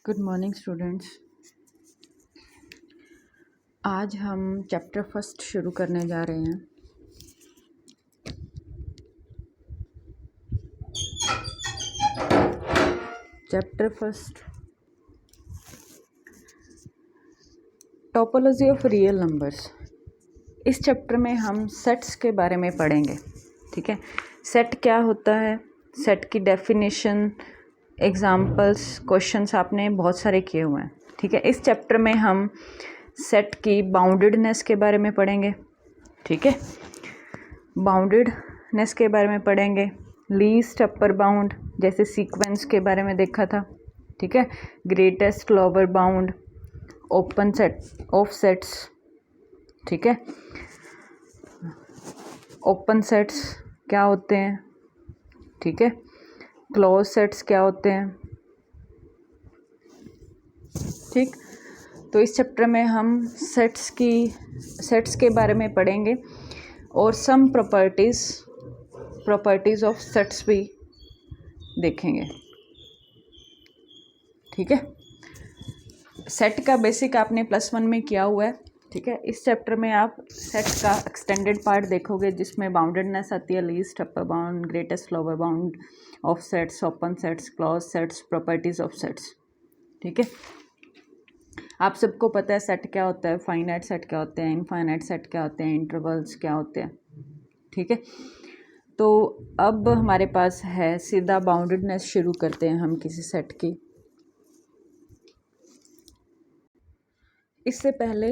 Good morning students. आज हम chapter first शुरू करने जा रहे हैं। Chapter first, topology of real numbers. इस चैप्टर में हम सेट्स के बारे में पढ़ेंगे। ठीक है, सेट क्या होता है, सेट की डेफिनेशन, एग्जाम्पल्स, क्वेश्चंस आपने बहुत सारे किए हुए हैं। ठीक है, इस चैप्टर में हम सेट की बाउंडेडनेस के बारे में पढ़ेंगे। ठीक है, बाउंडेडनेस के बारे में पढ़ेंगे, लीस्ट अपर बाउंड जैसे सीक्वेंस के बारे में देखा था। ठीक है, greatest lower bound, open set of sets. ठीक है, ओपन सेट्स क्या होते हैं, ठीक है, क्लोज सेट्स क्या होते हैं। ठीक, तो इस चैप्टर में हम सेट्स के बारे में पढ़ेंगे और सम प्रॉपर्टीज़ ऑफ सेट्स भी देखेंगे। ठीक है, सेट का बेसिक आपने +1 में किया हुआ है। ठीक है, इस चैप्टर में आप सेट का एक्सटेंडेड पार्ट देखोगे जिसमें बाउंडेडनेस आती है, least upper bound, greatest lower bound of sets, open sets, close sets, properties of sets. ठीक है, आप सबको पता है सेट क्या होता है, फाइनाइट सेट क्या होते हैं, इनफाइनाइट सेट क्या होते हैं, इंटरवल्स क्या होते हैं। ठीक है, तो अब हमारे पास है, सीधा बाउंडेडनेस शुरू करते हैं हम किसी सेट की। इससे पहले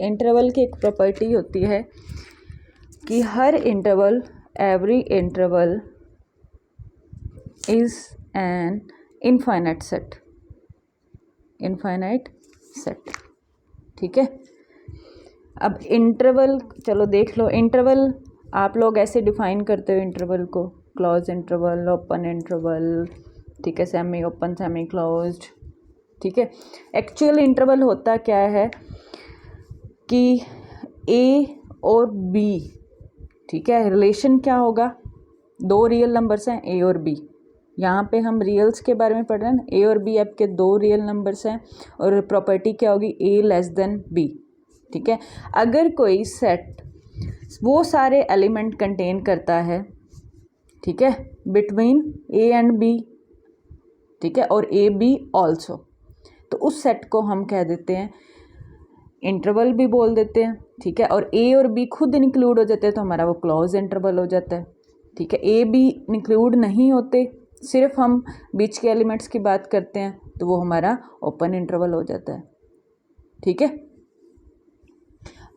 इंटरवल की एक प्रॉपर्टी होती है कि हर interval, every interval is an infinite set. ठीक है, अब इंटरवल चलो देख लो। इंटरवल आप लोग ऐसे डिफाइन करते हो इंटरवल को, क्लोज इंटरवल, ओपन इंटरवल, ठीक है, सेमी ओपन, सेमी क्लोज्ड। ठीक है, एक्चुअल इंटरवल होता क्या है कि ए और बी, ठीक है, रिलेशन क्या होगा, दो रियल नंबर्स हैं ए और बी। यहाँ पे हम रियल्स के बारे में पढ़ रहे हैं, ए और बी आपके दो रियल नंबर्स हैं और प्रॉपर्टी क्या होगी, ए लेस देन बी। ठीक है, अगर कोई सेट वो सारे एलिमेंट कंटेन करता है, ठीक है, बिटवीन ए एंड बी, ठीक है, और ए बी ऑल्सो, तो उस सेट को हम कह देते हैं इंटरवल भी बोल देते हैं। ठीक है, और ए और बी खुद इंक्लूड हो जाते हैं तो हमारा वो क्लोज इंटरवल हो जाता है। ठीक है, ए बी इंक्लूड नहीं होते, सिर्फ हम बीच के एलिमेंट्स की बात करते हैं तो वो हमारा ओपन इंटरवल हो जाता है। ठीक है,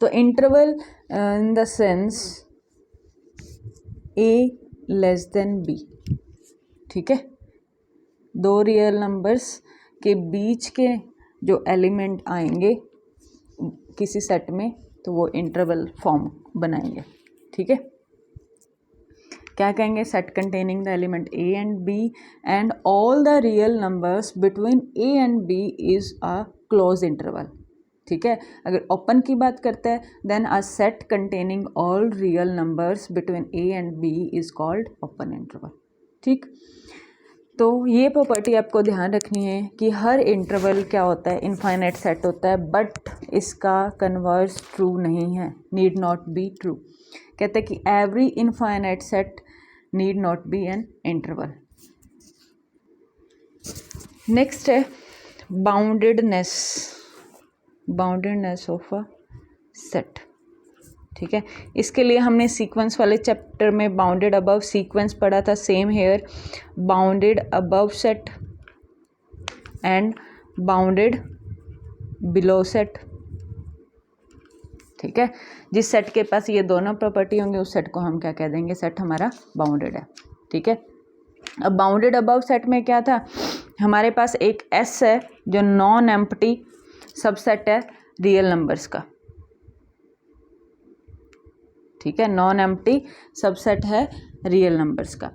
तो interval in the sense a less than b. ठीक है, दो रियल नंबर्स के बीच के जो एलिमेंट आएंगे किसी सेट में तो वो इंटरवल फॉर्म बनाएंगे। ठीक है, क्या कहेंगे, set containing the element a and b and all the real numbers between a and b is a close interval. ठीक है, अगर ओपन की बात करते हैं then a set containing all real numbers between a and b is called open interval. ठीक, तो ये प्रॉपर्टी आपको ध्यान रखनी है कि हर इंटरवल क्या होता है, इनफाइनाइट सेट होता है, बट इसका कन्वर्स ट्रू नहीं है, नीड नॉट बी ट्रू। कहते हैं कि every infinite set need not be an interval. Next है बाउंडेडनेस ऑफ अ सेट। ठीक है, इसके लिए हमने सीक्वेंस वाले चैप्टर में बाउंडेड अबव सीक्वेंस पढ़ा था। Same here, bounded above set and bounded below set. ठीक है, जिस सेट के पास ये दोनों प्रॉपर्टी होंगे उस सेट को हम क्या कह देंगे, सेट हमारा बाउंडेड है। ठीक है, अब बाउंडेड अबव सेट में क्या था, हमारे पास एक एस है जो नॉन एम्प्टी सबसेट है रियल नंबर्स का। ठीक है, नॉन एम्प्टी सबसेट है रियल नंबर्स का।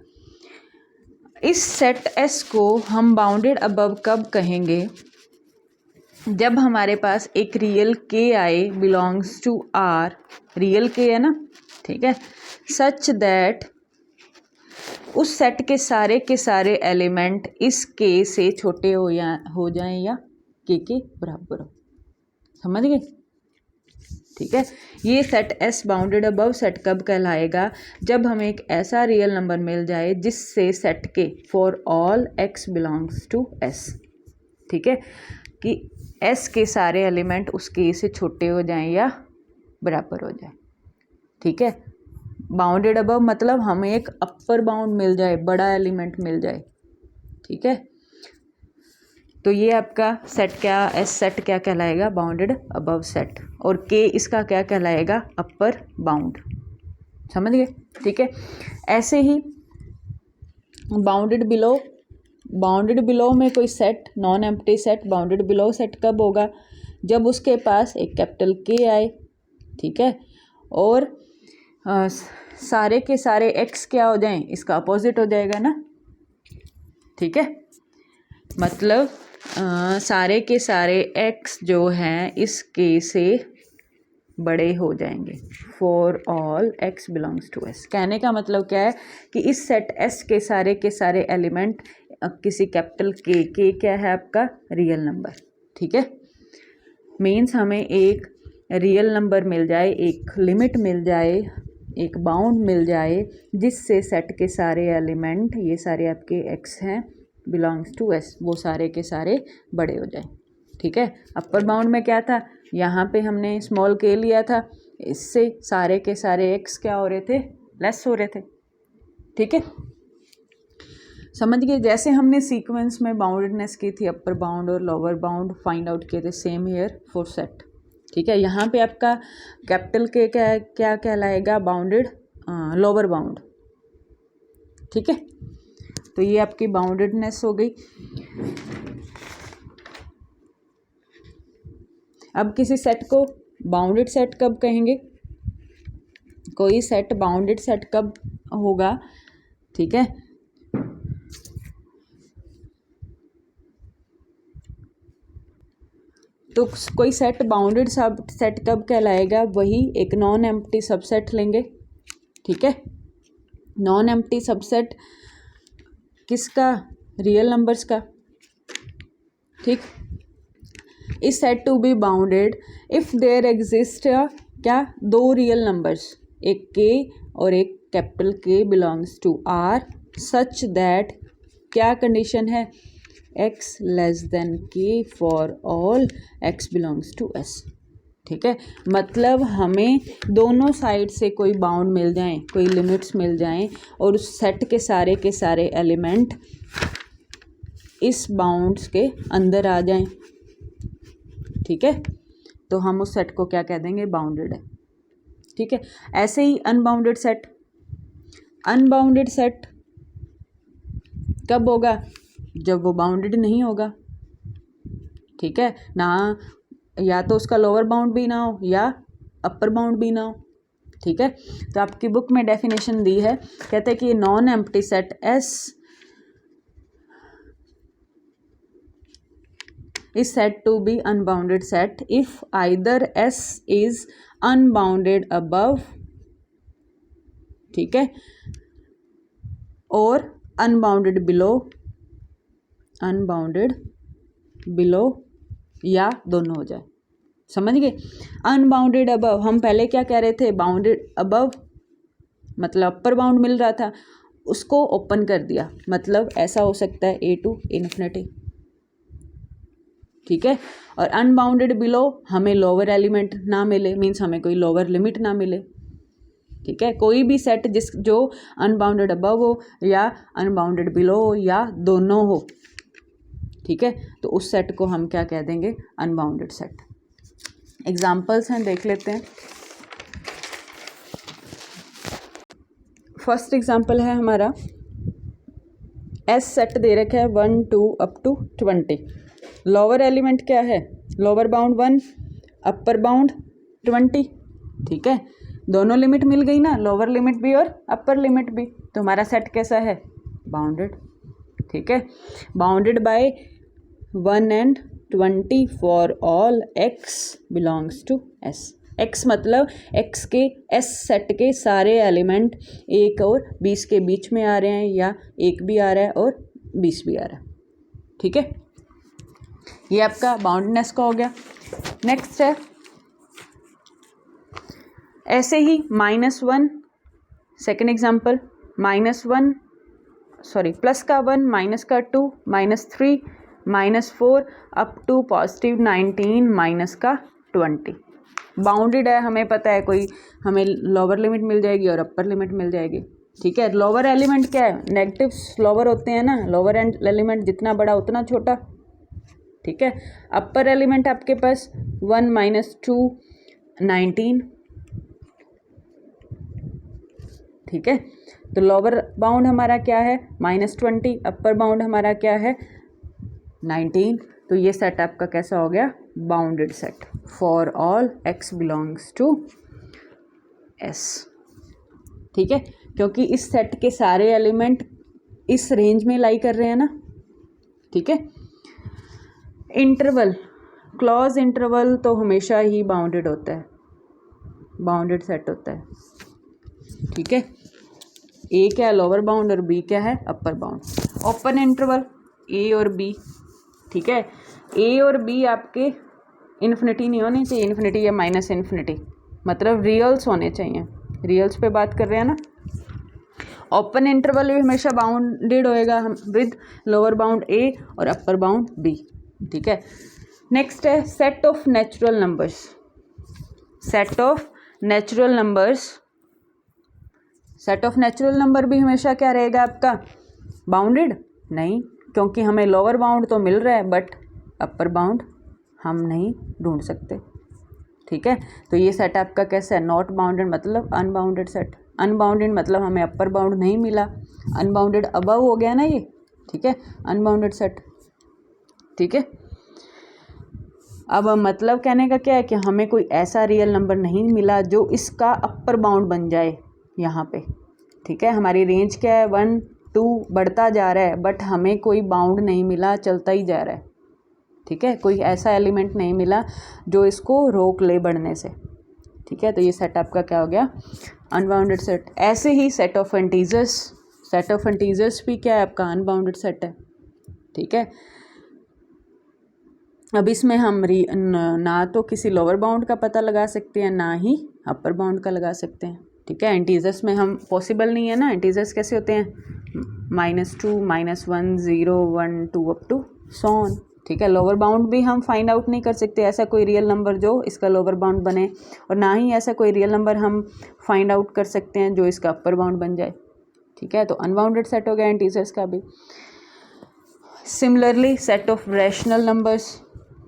इस सेट एस को हम बाउंडेड अबव कब कहेंगे, जब हमारे पास एक रियल के आए बिलोंग्स टू आर, रियल के है ना, ठीक है, सच दैट उस सेट के सारे एलिमेंट इस के से छोटे हो जाएं या के बराबर हो। समझ गए? ठीक है, ये set S bounded above set कब कहलाएगा? जब हमें एक ऐसा रियल नंबर मिल जाए जिससे सेट के for all x belongs to S, ठीक है, कि एस के सारे एलिमेंट उस के से छोटे हो जाएं या बराबर हो जाए। ठीक है, बाउंडेड अबव मतलब हमें एक अपर बाउंड मिल जाए, बड़ा एलिमेंट मिल जाए। ठीक है, तो ये आपका सेट क्या, एस सेट क्या कहलाएगा? Bounded above set. और के इसका क्या कहलाएगा? Upper bound. समझ गए? ठीक है, ऐसे ही बाउंडेड बिलो में कोई set, non empty set, bounded below set कब होगा? जब उसके पास एक कैपिटल के आए। ठीक है, और सारे के सारे एक्स क्या हो जाएं? इसका अपोजिट हो जाएगा ना। ठीक है, मतलब सारे के सारे एक्स जो हैं इस के से बड़े हो जाएंगे। For all x belongs to S, कहने का मतलब क्या है कि इस सेट एस के सारे एलिमेंट किसी कैपिटल के क्या है? आपका रियल नंबर। ठीक है, मीन्स हमें एक रियल नंबर मिल जाए, एक लिमिट मिल जाए, एक बाउंड मिल जाए जिससे सेट के सारे एलिमेंट, ये सारे आपके एक्स हैं, बिलोंग्स टू एस, वो सारे के सारे बड़े हो जाए। ठीक है, अपर बाउंड में क्या था? यहाँ पे हमने स्मॉल के लिया था, इससे सारे के सारे एक्स क्या हो रहे थे? लेस हो रहे थे। ठीक है, समझ गए? जैसे हमने सीक्वेंस में बाउंडेडनेस की थी, अपर बाउंड और लोअर बाउंड फाइंड आउट किए थे, सेम हियर फॉर सेट। ठीक है, यहाँ पे आपका कैपिटल के क्या कहलाएगा? Bounded lower bound. ठीक है, तो ये आपकी बाउंडेडनेस हो गई। अब किसी सेट को बाउंडेड सेट कब कहेंगे? कोई सेट बाउंडेड सेट कब होगा? ठीक है, तो कोई सेट बाउंडेड सब सेट कब कहलाएगा? वही एक नॉन एम्प्टी सबसेट लेंगे। ठीक है, नॉन एम्प्टी सबसेट किसका? रियल नंबर्स का। ठीक, is said to be bounded if there exist क्या? दो रियल नंबर्स, एक के और एक capital K belongs to R such that, क्या कंडीशन है? X less than K for all x belongs to S. ठीक है, मतलब हमें दोनों साइड से कोई बाउंड मिल जाएं, कोई लिमिट्स मिल जाएं और उस सेट के सारे एलिमेंट इस बाउंड्स के अंदर आ जाएं। ठीक है, तो हम उस सेट को क्या कह देंगे? बाउंडेड है। ठीक है, ऐसे ही अनबाउंडेड सेट कब होगा? जब वो बाउंडेड नहीं होगा। ठीक है ना, या तो उसका लोअर बाउंड भी ना हो या अपर बाउंड भी ना हो। ठीक है, तो आपकी बुक में डेफिनेशन दी है, कहते हैं कि non empty set S is said to be unbounded set if either S is unbounded above, ठीक है, और unbounded below या दोनों हो जाए। समझ गए? अनबाउंडेड अबव, हम पहले क्या कह रहे थे? बाउंडेड अबव मतलब अपर बाउंड मिल रहा था, उसको ओपन कर दिया, मतलब ऐसा हो सकता है ए टू इन्फिनिटी। ठीक है, और अनबाउंडेड बिलो हमें लोअर एलिमेंट ना मिले, मीन्स हमें कोई लोअर लिमिट ना मिले। ठीक है, कोई भी सेट जो अनबाउंडेड अबव हो या अनबाउंडेड बिलो हो या दोनों हो। ठीक है, तो उस सेट को हम क्या कह देंगे? Unbounded set. एग्जाम्पल्स हैं, देख लेते हैं। फर्स्ट एग्जाम्पल है हमारा, एस सेट दे रखा है 1 2 अप टू 20। लोअर एलिमेंट क्या है? Lower bound 1, upper bound 20। ठीक है, दोनों लिमिट मिल गई ना, लोअर लिमिट भी और अपर लिमिट भी, तो हमारा सेट कैसा है? बाउंडेड। ठीक है, bounded by 1 and 20 for all x belongs to S. X मतलब एक्स के एस सेट के सारे एलिमेंट 1 और 20 के बीच में आ रहे हैं, या 1 भी आ रहा है और 20 भी आ रहा है। ठीक है, ये आपका बाउंडनेस का हो गया। नेक्स्ट है ऐसे ही -1, सेकेंड एग्जाम्पल प्लस का 1, माइनस का 2, -3, -4 अप टू +19 माइनस का 20। बाउंडेड है, हमें पता है कोई हमें लोअर लिमिट मिल जाएगी और अपर लिमिट मिल जाएगी। ठीक है, लोअर एलिमेंट क्या है, नेगेटिव्स लोअर होते हैं ना, लोअर एलिमेंट जितना बड़ा उतना छोटा। ठीक है, अपर एलिमेंट आपके पास 1 - 2 19। ठीक है, तो लोअर बाउंड हमारा क्या है -20, अपर बाउंड हमारा क्या है 19। तो ये सेट आपका कैसा हो गया, bounded set for all x belongs to S। ठीक है, क्योंकि इस सेट के सारे एलिमेंट इस रेंज में लाई कर रहे हैं ना। ठीक है, इंटरवल, क्लोज इंटरवल तो हमेशा ही बाउंडेड होता है, बाउंडेड सेट होता है। ठीक है, ए क्या है लोअर बाउंड और बी क्या है अपर बाउंड। ओपन इंटरवल ए और बी। ठीक है, ए और बी आपके इन्फिनिटी नहीं होने चाहिए, इन्फिनिटी या -इन्फिनिटी, मतलब रियल्स होने चाहिए, रियल्स पे बात कर रहे हैं ना। ओपन इंटरवल भी हमेशा बाउंडेड होएगा विद लोअर बाउंड ए और अपर बाउंड बी। ठीक है, नेक्स्ट है set of natural numbers. Set of natural numbers, set of natural number भी हमेशा क्या रहेगा आपका, बाउंडेड नहीं, क्योंकि हमें लोअर बाउंड तो मिल रहा है बट अपर बाउंड हम नहीं ढूंढ सकते। ठीक है, तो ये सेट आपका कैसा है, नॉट बाउंडेड मतलब अनबाउंडेड सेट। अनबाउंडेड मतलब हमें अपर बाउंड नहीं मिला, अनबाउंडेड अबव हो गया ना ये। ठीक है, अनबाउंडेड सेट। ठीक है, अब मतलब कहने का क्या है कि हमें कोई ऐसा रियल नंबर नहीं मिला जो इसका अपर बाउंड बन जाए यहाँ पे। ठीक है, हमारी रेंज क्या है 1 2 बढ़ता जा रहा है बट हमें कोई बाउंड नहीं मिला, चलता ही जा रहा है। ठीक है, कोई ऐसा एलिमेंट नहीं मिला जो इसको रोक ले बढ़ने से। ठीक है, तो ये सेट आपका क्या हो गया, अनबाउंडेड सेट। ऐसे ही set of integers, set of integers भी क्या है आपका अनबाउंडेड सेट है। ठीक है, अब इसमें हम ना तो किसी लोअर बाउंड का पता लगा सकते हैं ना ही अपर बाउंड का लगा सकते हैं। ठीक है, इंटीजर्स में हम पॉसिबल नहीं है ना। इंटीजर्स कैसे होते हैं, -2 -1 0 1 2 अप टू सो ऑन। ठीक है, लोअर बाउंड भी हम फाइंड आउट नहीं कर सकते, ऐसा कोई रियल नंबर जो इसका लोअर बाउंड बने, और ना ही ऐसा कोई रियल नंबर हम फाइंड आउट कर सकते हैं जो इसका अपर बाउंड बन जाए। ठीक है, तो अनबाउंडेड सेट हो गया इंटीजर्स का भी। Similarly set of rational numbers,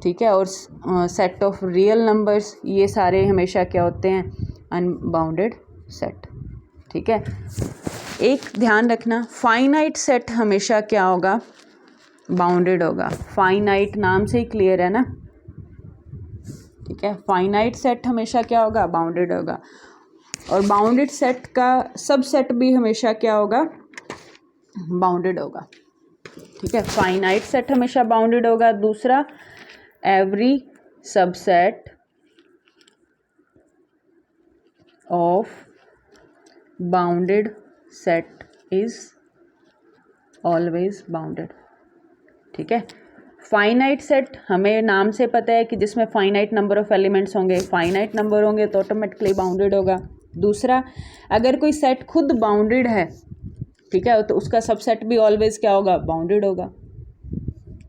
ठीक है, और सेट ऑफ रियल नंबर्स, ये सारे हमेशा क्या होते हैं, अनबाउंडेड सेट। ठीक है, एक ध्यान रखना, फाइनाइट सेट हमेशा क्या होगा, बाउंडेड होगा। फाइनाइट नाम से ही क्लियर है ना। ठीक है, फाइनाइट सेट हमेशा क्या होगा, बाउंडेड होगा। और बाउंडेड सेट का सबसेट भी हमेशा क्या होगा, बाउंडेड होगा। ठीक है, फाइनाइट सेट हमेशा बाउंडेड होगा। दूसरा, every subset of bounded set is always bounded. ठीक है, फाइनाइट सेट हमें नाम से पता है कि जिसमें फाइनाइट नंबर ऑफ एलिमेंट्स होंगे, फाइनाइट नंबर होंगे तो ऑटोमेटिकली बाउंडेड होगा। दूसरा, अगर कोई सेट खुद बाउंडेड है, ठीक है, तो उसका सबसेट भी ऑलवेज क्या होगा, बाउंडेड होगा।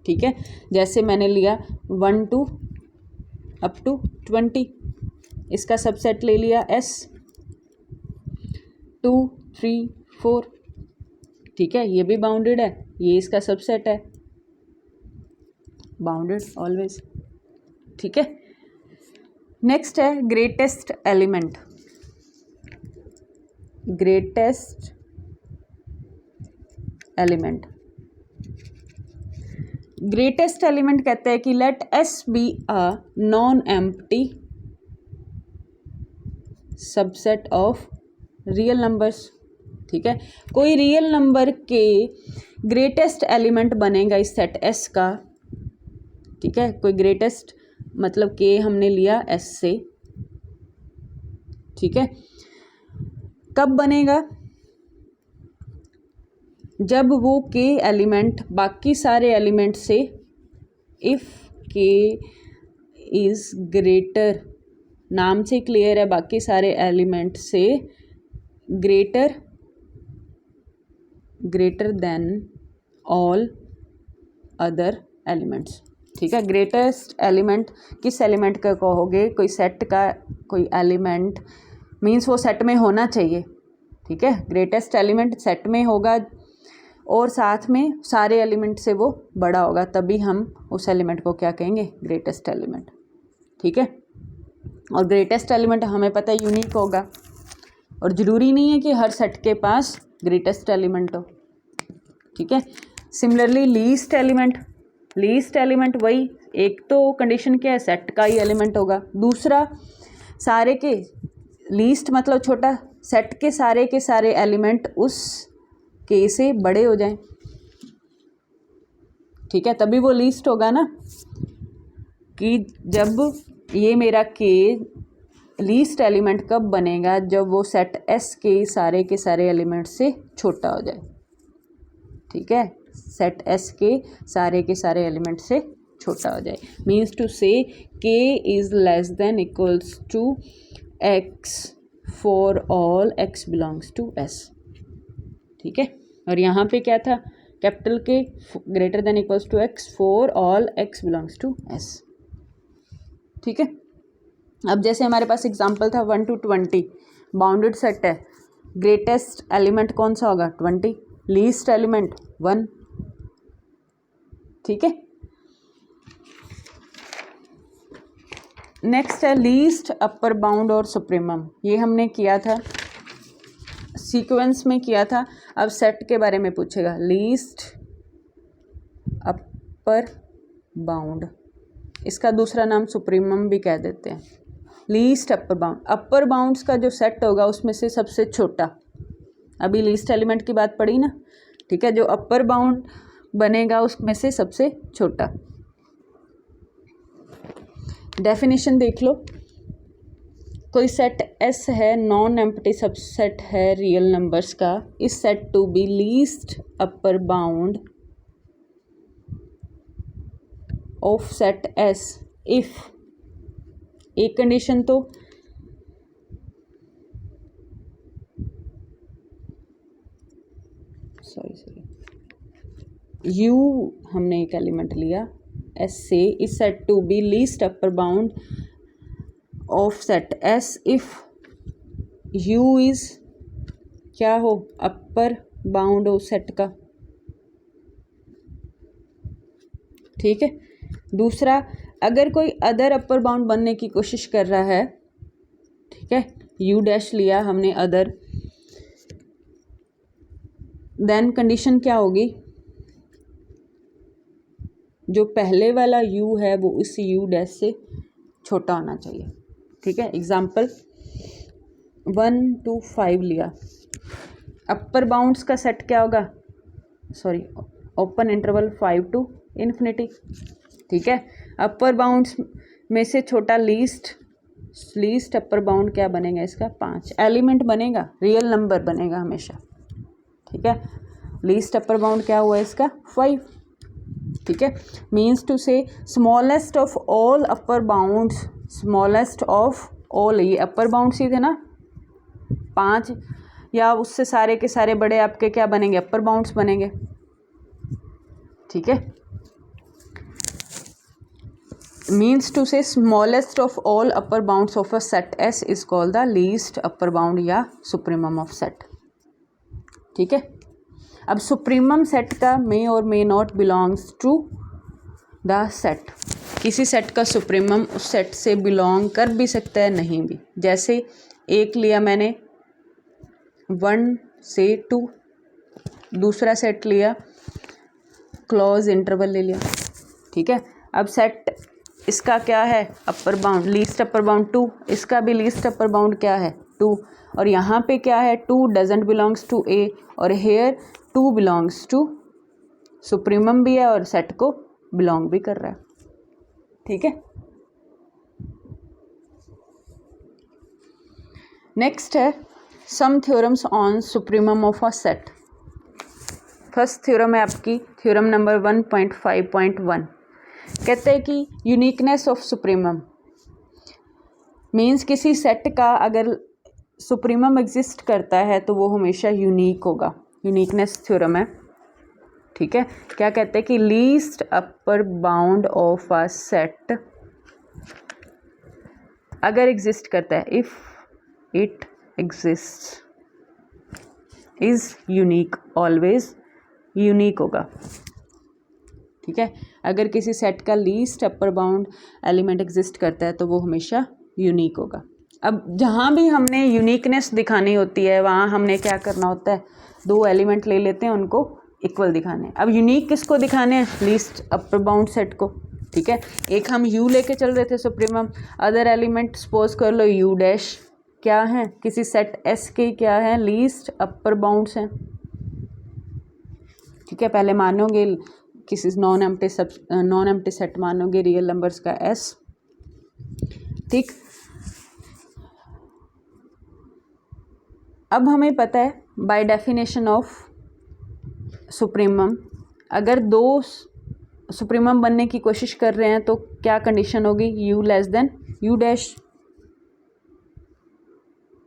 ठीक है, जैसे मैंने लिया 1 2 अप टू 20, इसका सबसेट ले लिया S 2 3 4। ठीक है, ये भी बाउंडेड है, ये इसका सबसेट है, बाउंडेड ऑलवेज। ठीक है, नेक्स्ट है greatest element. Greatest element, greatest element कहते हैं कि let S be a non empty subset of real numbers. ठीक है, कोई रियल नंबर के ग्रेटेस्ट एलिमेंट बनेगा इस सेट S का। ठीक है, कोई ग्रेटेस्ट मतलब के हमने लिया S से, ठीक है। कब बनेगा? जब वो के एलिमेंट बाकी सारे एलिमेंट से, इफ़ के इज़ ग्रेटर, नाम से क्लियर है, बाकी सारे एलिमेंट से greater than all other elements. ठीक है, ग्रेटेस्ट एलिमेंट किस एलिमेंट का कहोगे? कोई सेट का कोई एलिमेंट, मीन्स वो सेट में होना चाहिए। ठीक है, ग्रेटेस्ट एलिमेंट सेट में होगा और साथ में सारे एलिमेंट से वो बड़ा होगा, तभी हम उस एलिमेंट को क्या कहेंगे? Greatest element. ठीक है, और ग्रेटेस्ट एलिमेंट हमें पता है यूनिक होगा, और ज़रूरी नहीं है कि हर सेट के पास ग्रेटेस्ट एलिमेंट हो। ठीक है, सिमिलरली लीस्ट एलिमेंट वही, एक तो कंडीशन क्या है? सेट का ही एलिमेंट होगा। दूसरा, सारे के लीस्ट मतलब छोटा, सेट के सारे एलिमेंट उस के से बड़े हो जाएं। ठीक है, तभी वो लीस्ट होगा ना, कि जब ये मेरा के लीस्ट एलिमेंट कब बनेगा? जब वो सेट एस के सारे एलिमेंट से छोटा हो जाए। ठीक है, सेट एस के सारे एलिमेंट से छोटा हो जाए, means to say K is less than equals to x for all x belongs to S. ठीक है, और यहाँ पे क्या था? Capital K greater than equals to x for all x belongs to S. ठीक है, अब जैसे हमारे पास एग्जांपल था 1 to 20 बाउंडेड सेट है, ग्रेटेस्ट एलिमेंट कौन सा होगा? 20, लीस्ट एलिमेंट 1। ठीक है, नेक्स्ट है लीस्ट, अपर बाउंड और सुप्रीमम। ये हमने किया था, सीक्वेंस में किया था। अब सेट के बारे में पूछेगा, लीस्ट अपर बाउंड, इसका दूसरा नाम सुप्रीमम भी कह देते हैं। लीस्ट अपर बाउंड्स का जो सेट होगा उसमें से सबसे छोटा, अभी लीस्ट एलिमेंट की बात पड़ी ना। ठीक है, जो अपर बाउंड बनेगा उसमें से सबसे छोटा। डेफिनेशन देख लो, कोई सेट एस है, नॉन एम्प्टी सबसेट है रियल नंबर्स का, is said to be least upper bound of set S if, एक कंडीशन तो यू हमने एक एलिमेंट लिया एस से, is said to be least upper bound of set S if u is क्या हो? अपर बाउंड हो सेट का। ठीक है, दूसरा, अगर कोई अदर अपर बाउंड बनने की कोशिश कर रहा है, ठीक है, यू डैश लिया हमने अदर, देन कंडीशन क्या होगी? जो पहले वाला यू है वो इस यू डैश से छोटा होना चाहिए। ठीक है, एग्जाम्पल 1 to 5 लिया, अपर बाउंड्स का सेट क्या होगा? Sorry, open interval 5 to infinity. ठीक है, अपर बाउंड्स में से छोटा लीस्ट अपर बाउंड क्या बनेगा इसका? 5 एलिमेंट बनेगा, रियल नंबर बनेगा हमेशा। ठीक है, लीस्ट अपर बाउंड क्या हुआ इसका? 5। ठीक है, means to say smallest of all upper bounds, smallest of all, ये अपर बाउंड्स ही थे ना 5, या उससे सारे के सारे बड़े आपके क्या बनेंगे? अपर बाउंड्स बनेंगे। ठीक है, means to say smallest of all upper bounds of a set S is called the least upper bound या सुप्रीमम ऑफ सेट। ठीक है, अब सुप्रीमम सेट का मे और may not belongs to the set, किसी सेट का supremum उस set से बिलोंग कर भी सकता है, नहीं भी। जैसे एक लिया मैंने 1 से 2, दूसरा सेट लिया क्लोज इंटरवल ले लिया। ठीक है, अब सेट इसका क्या है? Upper bound, least upper bound 2, इसका भी लीस्ट अपर बाउंड क्या है? 2, और यहाँ पे क्या है? 2 डजेंट बिलोंग्स टू ए, और हेयर 2 बिलोंग्स टू सुप्रीमम भी है और सेट को बिलोंग भी कर रहा है। ठीक है, नेक्स्ट है some theorems on supremum of a set. First theorem है आपकी थ्योरम नंबर 1.5.1। कहते हैं कि यूनिकनेस ऑफ सुप्रीमम मीन्स किसी सेट का अगर सुप्रीमम एग्जिस्ट करता है तो वो हमेशा यूनिक होगा। यूनिकनेस थ्योरम है, ठीक है। क्या कहते हैं कि least upper bound of a set अगर एग्जिस्ट करता है, if it exist is unique, always unique होगा, ठीक है। अगर किसी सेट का least upper bound element exist करता है तो वो हमेशा यूनिक होगा। अब जहाँ भी हमने यूनिकनेस दिखानी होती है वहाँ हमने क्या करना होता है, दो एलिमेंट ले लेते हैं, उनको इक्वल दिखाने। अब यूनिक किसको दिखाने हैं, लीस्ट अपर बाउंड सेट को, ठीक है। एक हम यू लेके चल रहे थे सुप्रीमम, अदर एलिमेंट सपोज कर लो यू डैश क्या है, किसी सेट एस के क्या है, लीस्ट अपर बाउंड्स हैं, ठीक है। पहले मानोगे किसी नॉन एम्प्टी सेट मानोगे रियल नंबर्स का एस, ठीक। अब हमें पता है बाय डेफिनेशन ऑफ सुप्रीमम, अगर दो सुप्रीमम बनने की कोशिश कर रहे हैं तो क्या कंडीशन होगी, you less than you dash,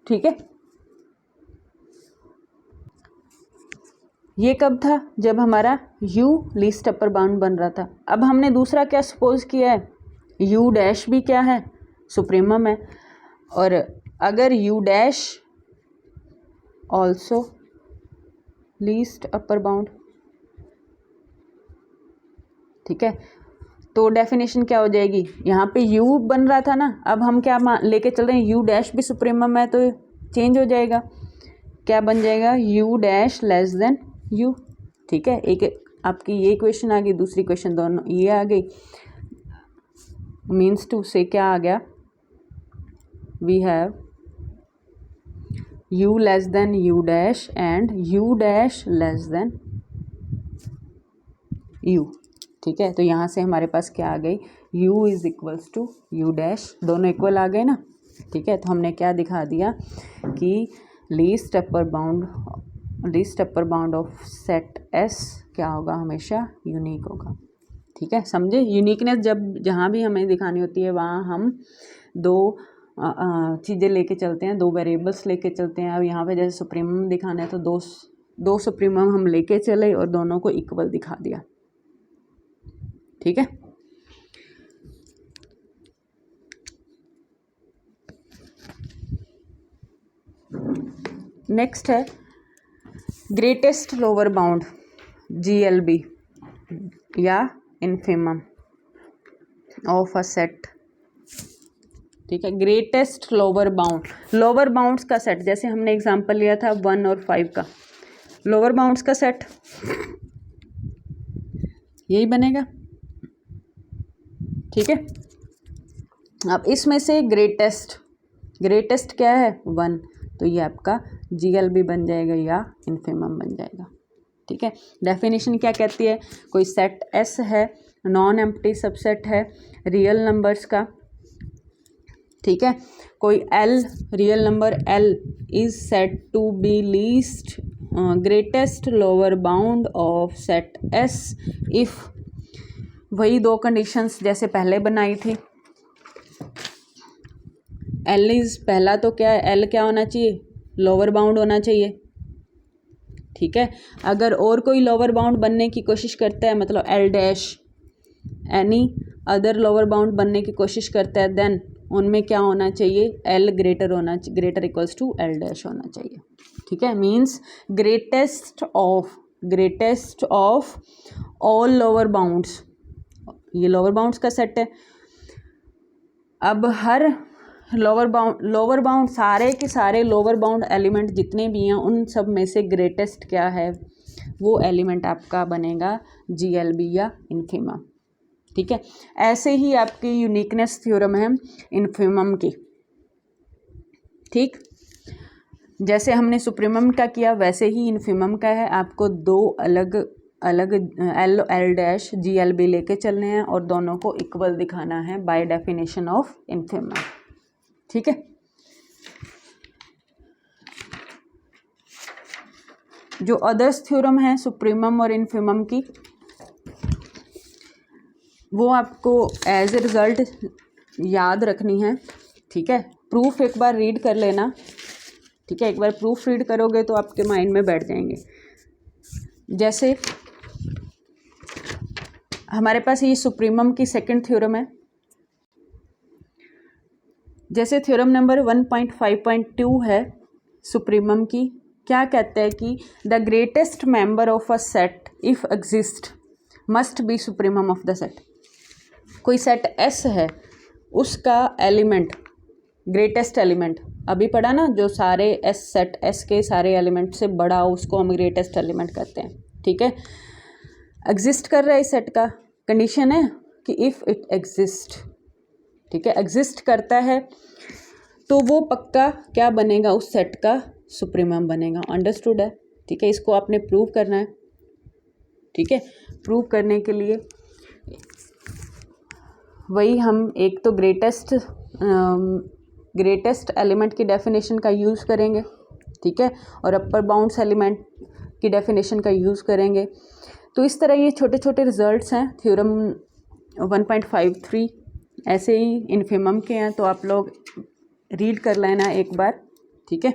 ठीक है। ये कब था, जब हमारा u लीस्ट अपर बाउंड बन रहा था। अब हमने दूसरा क्या सपोज किया है, u डैश भी क्या है, सुप्रीमम है, और अगर u dash also least upper bound, ठीक है। तो डेफिनेशन क्या हो जाएगी, यहाँ पे u बन रहा था ना, अब हम क्या लेके चल रहे हैं, u डैश भी सुप्रीमम है तो चेंज हो जाएगा, क्या बन जाएगा, u dash less than u, ठीक है। एक आपकी ये क्वेश्चन आ गई, दूसरी क्वेश्चन दोनों ये आ गई, मीन्स टू से क्या आ गया, we have u less than u dash and u dash less than u, ठीक है। तो यहाँ से हमारे पास क्या आ गई, u is equals to u dash, दोनों इक्वल आ गए ना, ठीक है। तो हमने क्या दिखा दिया कि least upper bound of set S क्या होगा, हमेशा यूनिक होगा, ठीक है। समझे, यूनिकनेस जब जहाँ भी हमें दिखानी होती है वहाँ हम दो चीज़ें लेके चलते हैं, दो वेरिएबल्स लेके चलते हैं। अब यहाँ पे जैसे सुप्रीमम दिखाना है तो दो सुप्रीमम हम लेके चले और दोनों को इक्वल दिखा दिया, ठीक है। नेक्स्ट है ग्रेटेस्ट लोअर बाउंड GLB या इन्फिमम ऑफ अ सेट, ठीक है। ग्रेटेस्ट लोअर बाउंड्स का सेट, जैसे हमने एग्जांपल लिया था 1 और 5 का, लोअर बाउंड्स का सेट यही बनेगा, ठीक है। अब इसमें से ग्रेटेस्ट क्या है 1, तो ये आपका GLB बन जाएगा या इन्फिमम बन जाएगा, ठीक है। डेफिनेशन क्या कहती है, कोई सेट S है, नॉन एम्प्टी सबसेट है रियल नंबर्स का, ठीक है। कोई L real number L is said to be least greatest lower bound of set S if, वही दो कंडीशंस जैसे पहले बनाई थी, L इज पहला तो क्या है, L क्या होना चाहिए, लोअर बाउंड होना चाहिए, ठीक है। अगर और कोई लोअर बाउंड बनने की कोशिश करता है, मतलब L dash any other lower bound बनने की कोशिश करता है, देन उनमें क्या होना चाहिए, L greater equals to L dash होना चाहिए, ठीक है। Means greatest of all lower bounds, ये लोअर बाउंड्स का सेट है। अब हर लोअर बाउंड सारे के सारे लोअर बाउंड एलिमेंट जितने भी हैं उन सब में से ग्रेटेस्ट क्या है, वो एलिमेंट आपका बनेगा GLB या इन्फिमम, ठीक है। ऐसे ही आपकी यूनिकनेस थ्योरम है इन्फिमम की, ठीक। जैसे हमने सुप्रीमम का किया वैसे ही इन्फिमम का है, आपको दो अलग L डैश GLB लेके चलने हैं और दोनों को इक्वल दिखाना है बाय डेफिनेशन ऑफ इन्फिमम, ठीक है। जो अदर्स थ्योरम है सुप्रीमम और इन्फीमम की, वो आपको एज ए रिज़ल्ट याद रखनी है, ठीक है। प्रूफ एक बार रीड कर लेना, ठीक है। एक बार प्रूफ रीड करोगे तो आपके माइंड में बैठ जाएंगे। जैसे हमारे पास ये सुप्रीमम की सेकंड थ्योरम है। जैसे थ्योरम नंबर 1.5.2 है सुप्रीमम की, क्या कहते हैं कि the greatest member of a set if exist must be supremum of the set. कोई सेट एस है, उसका एलिमेंट, ग्रेटेस्ट एलिमेंट अभी पढ़ा ना, जो सारे एस सेट एस के सारे एलिमेंट से बड़ा उसको हम ग्रेटेस्ट एलिमेंट कहते हैं, ठीक है। एग्जिस्ट कर रहा है इस सेट का, कंडीशन है कि इफ़ इट एग्जिस्ट, ठीक है, एग्जिस्ट करता है तो वो पक्का क्या बनेगा, उस सेट का सुप्रीमम बनेगा। अंडरस्टूड है, ठीक है। इसको आपने प्रूव करना है, ठीक है। प्रूव करने के लिए वही हम एक तो ग्रेटेस्ट एलिमेंट की डेफिनेशन का यूज़ करेंगे, ठीक है, और अपर बाउंड्स एलिमेंट की डेफिनेशन का यूज़ करेंगे। तो इस तरह ये छोटे छोटे रिजल्ट्स हैं थ्योरम 1.53, ऐसे ही इन्फीमम के हैं, तो आप लोग रीड कर लेना एक बार, ठीक है।